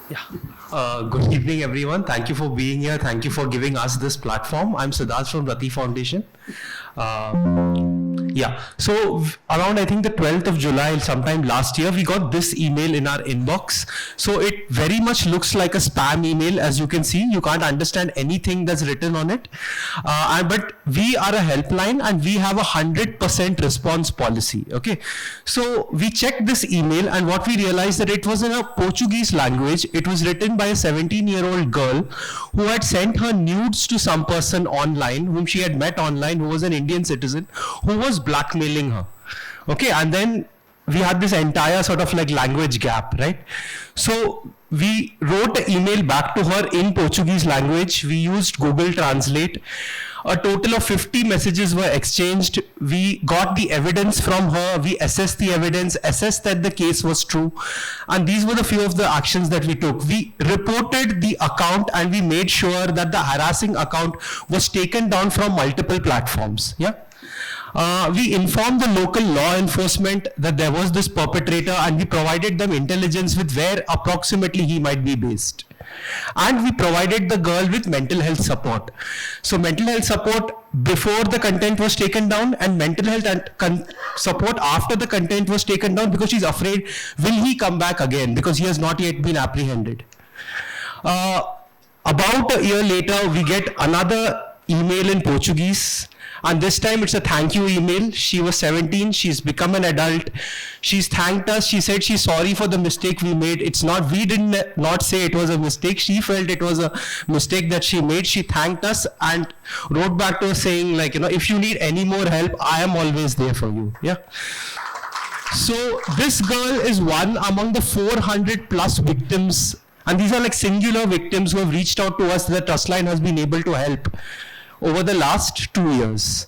Yeah. Good evening, everyone. Thank you for being here. Thank you for giving us this platform. I'm Siddharth from RATI Foundation. So around I think the 12th of July, sometime last year, we got this email in our inbox. So it very much looks like a spam email, as you can see. You can't understand anything that's written on it. But we are a helpline and we have a 100% response policy. Okay. So we checked this email and what we realized that it was in a Portuguese language. It was written by a 17-year-old girl who had sent her nudes to some person online, whom she had met online, who was an Indian citizen, who was blackmailing her. Okay, and then we had this entire sort of like language gap, right? So we wrote an email back to her in Portuguese language. We used Google Translate. A total of 50 messages were exchanged. We got the evidence from her. We assessed the evidence, assessed that the case was true. And these were the few of the actions that we took. We reported the account and we made sure that the harassing account was taken down from multiple platforms. Yeah. We informed the local law enforcement that there was this perpetrator and we provided them intelligence with where approximately he might be based. And we provided the girl with mental health support. So mental health support before the content was taken down and mental health and support after the content was taken down because she's afraid, will he come back again because he has not yet been apprehended. About a year later, we get another email in Portuguese. And this time it's a thank you email. She was 17, she's become an adult. She's thanked us, she said she's sorry for the mistake we made. It's not, we did not say it was a mistake. She felt it was a mistake that she made. She thanked us and wrote back to us saying like, if you need any more help, I am always there for you. Yeah. So this girl is one among the 400 plus victims. And these are like singular victims who have reached out to us that Trustline has been able to help over the last 2 years.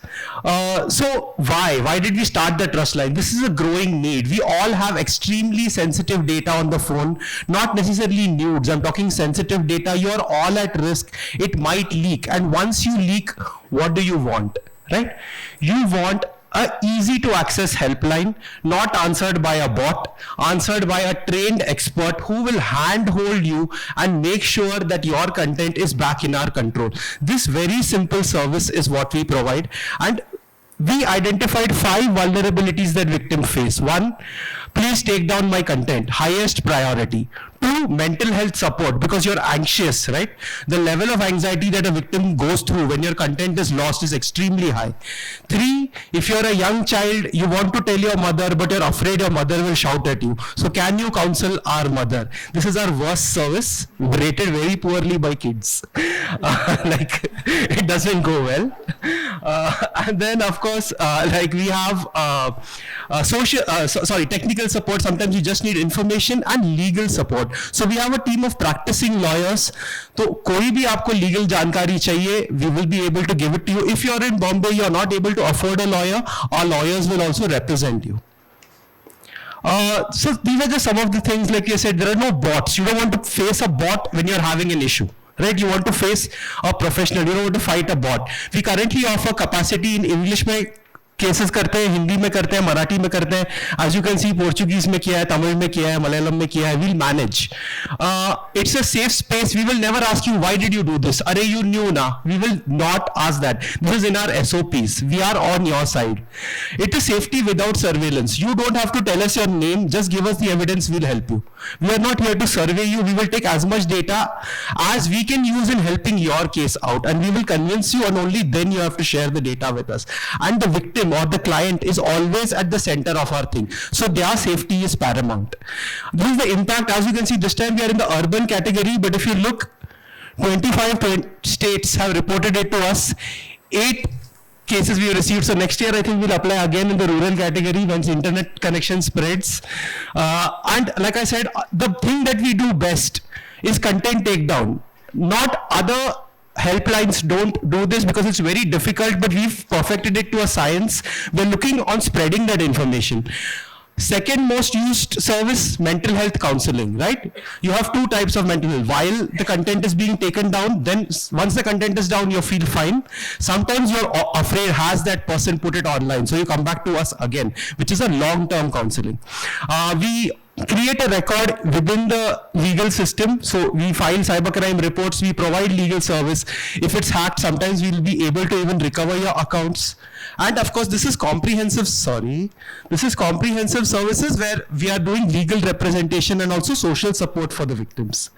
So why did we start the Trustline? This is a growing need. We all have extremely sensitive data on the phone, not necessarily nudes. I'm talking sensitive data. You're all at risk. It might leak. And once you leak, what do you want, right? You want a easy to access helpline, not answered by a bot, answered by a trained expert who will handhold you and make sure that your content is back in our control. This very simple service is what we provide. And we identified 5 vulnerabilities that victims face. 1, please take down my content, highest priority. 2, mental health support because you're anxious, right? The level of anxiety that a victim goes through when your content is lost is extremely high. 3, if you're a young child, you want to tell your mother, but you're afraid your mother will shout at you. So can you counsel our mother? This is our worst service, rated very poorly by kids. Like it doesn't go well. And then of course, like we have technical support. Sometimes you just need information and legal support. So we have a team of practicing lawyers. So कोई भी आपको legal जानकारी चाहिए, we will be able to give it to you. If you're in Bombay, you're not able to afford a lawyer, our lawyers will also represent you. So these are just some of the things, like you said, there are no bots. You don't want to face a bot when you're having an issue. Right? You want to face a professional. You don't want to fight a bot. We currently offer capacity in English में cases करते हैं, हिंदी में करते हैं, मराठी में करते हैं. As you can see, Portuguese में किया है, तमिल में किया है, मलयालम में किया है. We'll manage. It's a safe space. We will never ask you, why did you do this? Arey, you knew na. We will not ask that. This is in our SOPs. We are on your side. It is safety without surveillance. You don't have to tell us your name. Just give us the evidence. We'll help you. We are not here to survey you. We will take as much data as we can use in helping your case out, and we will convince you, and only then you have to share the data with us. And the victim or the client is always at the center of our thing. So their safety is paramount. This is the impact. As you can see, this time we are in the urban category, but if you look, 25 states have reported it to us. 8 cases we have received. So next year, I think we'll apply again in the rural category once internet connection spreads. And like I said, the thing that we do best is content takedown. Not other helplines don't do this because it's very difficult, but we've perfected it to a science. We're looking on spreading that information. Second most used service, mental health counseling, right? You have 2 types of mental health. While the content is being taken down, then once the content is down, you feel fine. Sometimes you're afraid, has that person put it online? So you come back to us again, which is a long-term counseling. We create a record within the legal system. So we file cybercrime reports, we provide legal service. If it's hacked, sometimes we'll be able to even recover your accounts. And of course, this is comprehensive services where we are doing legal representation and also social support for the victims.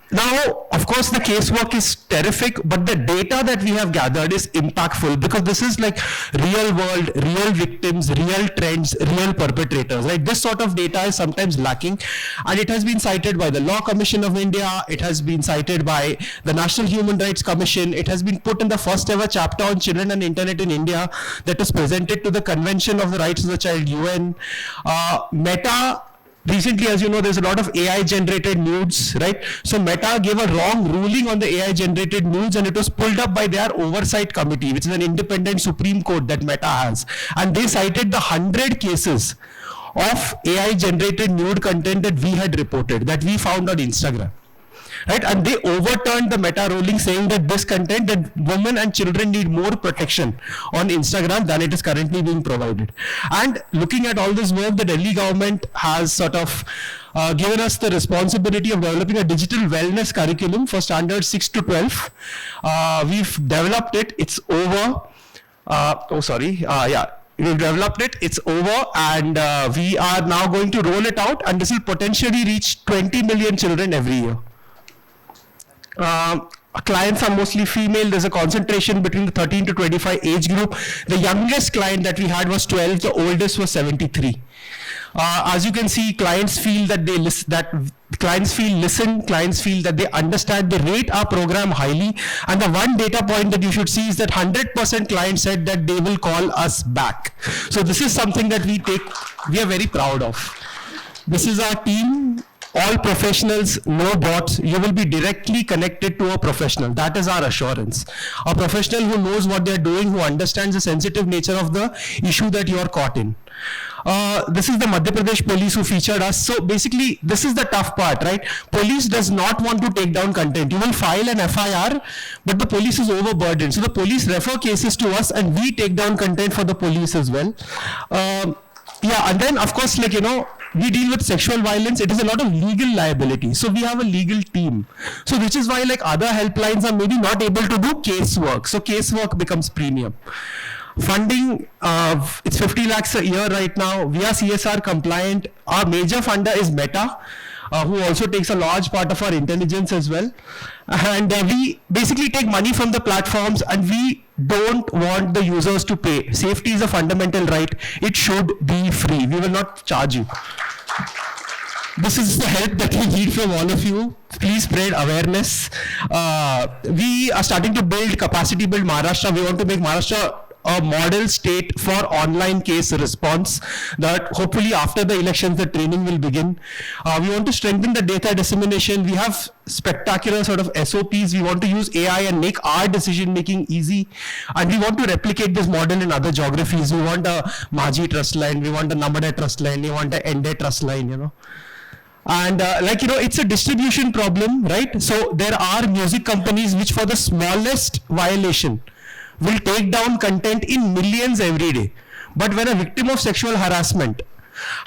Now, of course, the casework is terrific, but the data that we have gathered is impactful, because this is like real world, real victims, real trends, real perpetrators, right? This sort of data is sometimes lacking, and it has been cited by the Law Commission of India, it has been cited by the National Human Rights Commission, it has been put in the first ever chapter on children and internet in India that was presented to the Convention of the Rights of the Child, UN. Meta, recently, as you know, there's a lot of AI-generated nudes, right? So Meta gave a wrong ruling on the AI-generated nudes, and it was pulled up by their oversight committee, which is an independent Supreme Court that Meta has. And they cited the 100 cases of AI-generated nude content that we had reported, that we found on Instagram. Right? And they overturned the Meta ruling, saying that this content, that women and children need more protection on Instagram than it is currently being provided. And looking at all this work, the Delhi government has sort of given us the responsibility of developing a digital wellness curriculum for standards 6 to 12. We've developed it, it's over. We've developed it, it's over, and we are now going to roll it out, and this will potentially reach 20 million children every year. Clients are mostly female. There's a concentration between the 13 to 25 age group. The youngest client that we had was 12, the oldest was 73. As you can see, clients feel that clients feel listened, clients feel that they understand, they rate our program highly, and the one data point that you should see is that 100% clients said that they will call us back. So this is something that we are very proud of. This is our team. All professionals, no bots. You will be directly connected to a professional. That is our assurance. A professional who knows what they're doing, who understands the sensitive nature of the issue that you are caught in. This is the Madhya Pradesh police who featured us. So basically, this is the tough part, right? Police does not want to take down content. You will file an FIR, but the police is overburdened. So the police refer cases to us, and we take down content for the police as well. And then of course, we deal with sexual violence. It is a lot of legal liability. So we have a legal team. So which is why other helplines are maybe not able to do casework. So casework becomes premium. Funding, it's 50 lakhs a year right now. We are CSR compliant. Our major funder is Meta, who also takes a large part of our intelligence as well. And we basically take money from the platforms, and we don't want the users to pay. Safety is a fundamental right. It should be free. We will not charge you. This is the help that we need from all of you. Please spread awareness. We are starting to build Maharashtra. We want to make Maharashtra a model state for online case response, that hopefully after the elections the training will begin. We want to strengthen the data dissemination. We have spectacular sort of SOPs. We want to use AI and make our decision making easy, and we want to replicate this model in other geographies. We want a Maji trust line, we want a Namade trust line, we want a Ende trust line, And it's a distribution problem, right? So there are music companies which for the smallest violation will take down content in millions every day. But when a victim of sexual harassment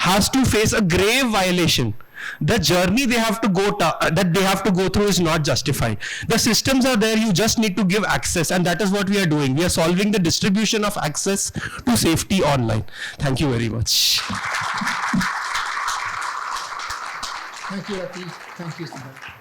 has to face a grave violation, the journey they have to go through is not justified. The systems are there, you just need to give access, and that is what we are doing. We are solving the distribution of access to safety online. Thank you very much. Thank you, Rati. Thank you, Siddharth.